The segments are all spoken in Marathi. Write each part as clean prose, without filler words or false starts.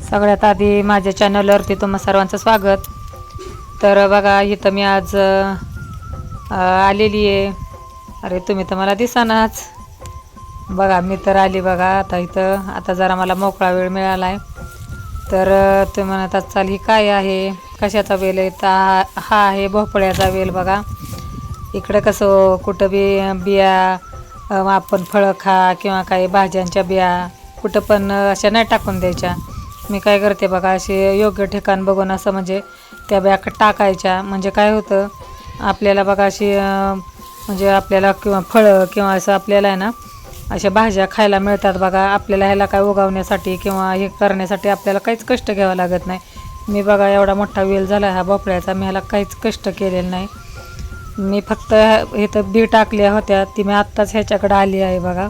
सगळ्यात आधी माझ्या चॅनलवरती तुम्हा सर्वांचं स्वागत. तर बघा इथं मी आज आलेली आहे. अरे तुम्ही तर मला दिसानाच. बघा मी तर आली बघा आता इथं. आता जरा मला मोकळा वेळ मिळाला आहे. तर तुम्ही म्हणतात चाल ही काय आहे, कशाचा वेल आहे? हा आहे भोपळ्याचा वेल. बघा इकडं कसं कुठं बी बिया आपण फळं खा किंवा काही भाज्यांच्या बिया कुठं पण अशा नाही टाकून द्यायच्या. मी काय करते बघा, असे योग्य ठिकाण बघून असं म्हणजे त्या बॅग टाकायच्या. म्हणजे काय होतं आपल्याला बघा अशी म्हणजे आपल्याला किंवा फळं किंवा असं आपल्याला आहे ना अशा भाज्या खायला मिळतात बघा. आपल्याला ह्याला काय उगवण्यासाठी किंवा हे करण्यासाठी आपल्याला काहीच कष्ट घ्यावं लागत नाही. मी बघा एवढा मोठा वेल झाला हा भोपळ्याचा, मी ह्याला काहीच कष्ट केलेलं नाही. मी फक्त इथं बी टाकल्या होत्या, ती मी आत्ताच ह्याच्याकडे आली आहे बघा.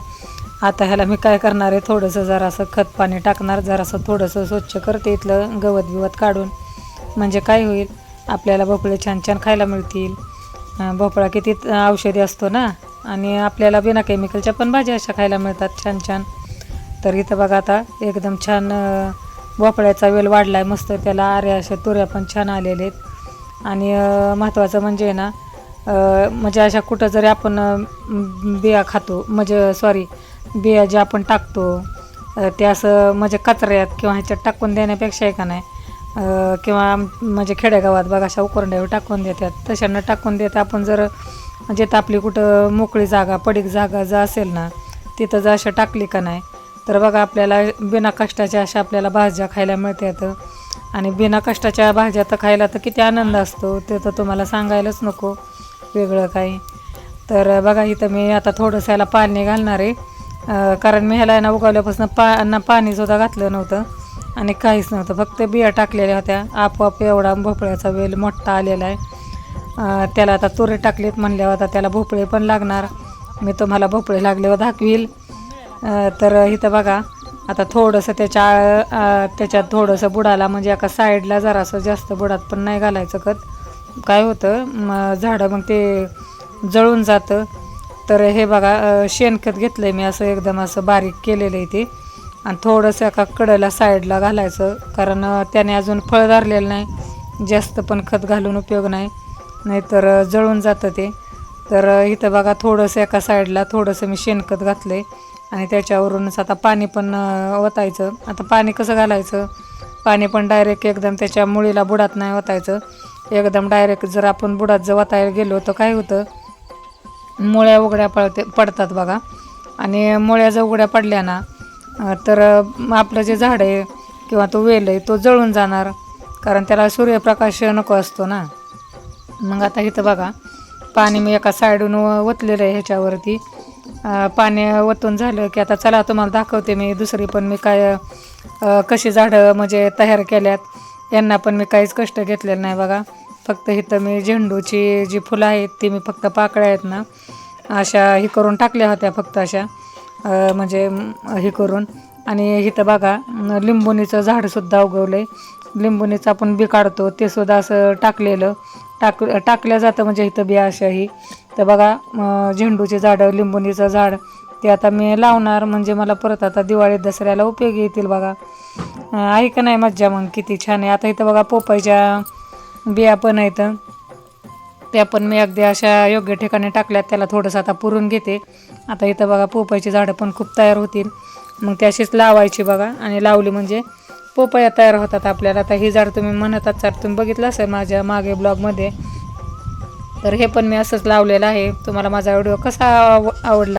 आता ह्याला मी काय करणार आहे, थोडंसं जरासं खत पाणी टाकणार, जरासं थोडंसं स्वच्छ करते इथलं गवत बिवत काढून. म्हणजे काय होईल आपल्याला भोपळे छान छान खायला मिळतील. भोपळा किती औषधी असतो ना, आणि आपल्याला बिना केमिकलच्या पण भाज्या अशा खायला मिळतात छान छान. तर इथं बघा आता एकदम छान भोपळ्याचा वेल वाढला आहे मस्त. त्याला आऱ्या अशा तुऱ्या पण छान आलेले आहेत. आणि महत्त्वाचं म्हणजे ना म्हणजे अशा कुठं जरी आपण बिया खातो, म्हणजे सॉरी बिया जे आपण टाकतो ते असं म्हणजे कचऱ्यात किंवा ह्याच्यात टाकून देण्यापेक्षा आहे का नाही, किंवा म्हणजे खेडेगावात बघा अशा उकरंड्यावर टाकून देतात, तशा न टाकून देत आपण जर म्हणजे तर आपली कुठं मोकळी जागा पडीक जागा जर असेल ना, तिथं जर अशा टाकली का नाही तर बघा आपल्याला बिना कष्टाच्या अशा आपल्याला भाज्या खायला मिळतात. आणि बिना कष्टाच्या भाज्या तर खायला तर किती आनंद असतो ते तर तुम्हाला सांगायलाच नको वेगळं काही. तर बघा इथं मी आता थोडंसं ह्याला पाणी घालणार आहे, कारण मी ह्याला ना उगवल्यापासून पाणीसुद्धा घातलं नव्हतं आणि काहीच नव्हतं, फक्त बिया टाकलेल्या होत्या. आपोआप एवढा भोपळ्याचा वेल मोठा आलेला आहे. त्याला आता तुरे टाकलेत म्हणल्यावर आता त्याला भोपळे पण लागणार. मी तुम्हाला भोपळे लागल्यावर दाखवील. तर इथं बघा आता थोडंसं त्याच्यात थोडंसं बुडाला म्हणजे एका साईडला जरासं, जास्त बुडात पण नाही घालायचं खत. काय होतं झाडं मग ते जळून जातं. तर हे बघा शेणखत घेतलं आहे मी, असं एकदम असं बारीक केलेलं आहे ते, आणि थोडंसं एका कडेला साईडला घालायचं, कारण त्याने अजून फळ धरलेलं नाही. जास्त पण खत घालून उपयोग नाही, नाहीतर जळून जातं ते. तर इथं बघा थोडंसं एका साईडला थोडंसं मी शेणखत घातलं आहे, आणि त्याच्यावरूनच आता पाणी पण ओतायचं. आता पाणी कसं घालायचं, पाणी पण डायरेक्ट एकदम त्याच्या मुळीला बुडात नाही ओतायचं. एकदम डायरेक्ट जर आपण बुडात जर ओतायला गेलो तर काय होतं, मुळ्या उघड्या पडतात बघा. आणि मुळ्या जर उघड्या पडल्या ना तर आपलं जे झाड आहे किंवा तो वेल आहे तो जळून जाणार, कारण त्याला सूर्यप्रकाश नको असतो ना. मग आता इथं बघा पाणी मी एका साईडून ओतलेलं आहे ह्याच्यावरती. पाणी ओतून झालं की आता चला तुम्हाला दाखवते मी दुसरी पण मी काय कशी झाडं म्हणजे तयार केल्यात. यांना पण मी काहीच कष्ट घेतलेलं नाही बघा. फक्त इथं मी झेंडूची जी फुलं आहेत ती मी फक्त पाकळ्या आहेत ना अशा ही करून टाकल्या होत्या, फक्त अशा म्हणजे हे करून. आणि इथं बघा लिंबुनीचं झाडसुद्धा उगवलं आहे. लिंबुनीचं आपण बी काढतो ते सुद्धा असं टाकल्या जातं, म्हणजे इथं बिया अशाही. तर बघा झेंडूचे झाडं, लिंबुनीचं झाड ते आता मी लावणार, म्हणजे मला परत आता दिवाळी दसऱ्याला उपयोगी येतील बघा. आहे का नाही मज्जा? मग किती छान आहे. आता इथं बघा पोपायच्या बिया पण आहेत, त्या पण मी अगदी अशा योग्य ठिकाणी टाकल्यात. त्याला थोडंसं आता पुरून घेते. आता इथं बघा पोपायची झाडं पण खूप तयार होतील, मग ती अशीच लावायची बघा. आणि लावली म्हणजे पोपया तयार होतात आपल्याला. आता ही झाड तुम्ही म्हणतात सर, तुम्ही बघितलं असेल माझ्या मागे ब्लॉगमध्ये. तर हे पण मी असंच लावलेलं आहे. तुम्हाला माझा व्हिडिओ कसा आवडला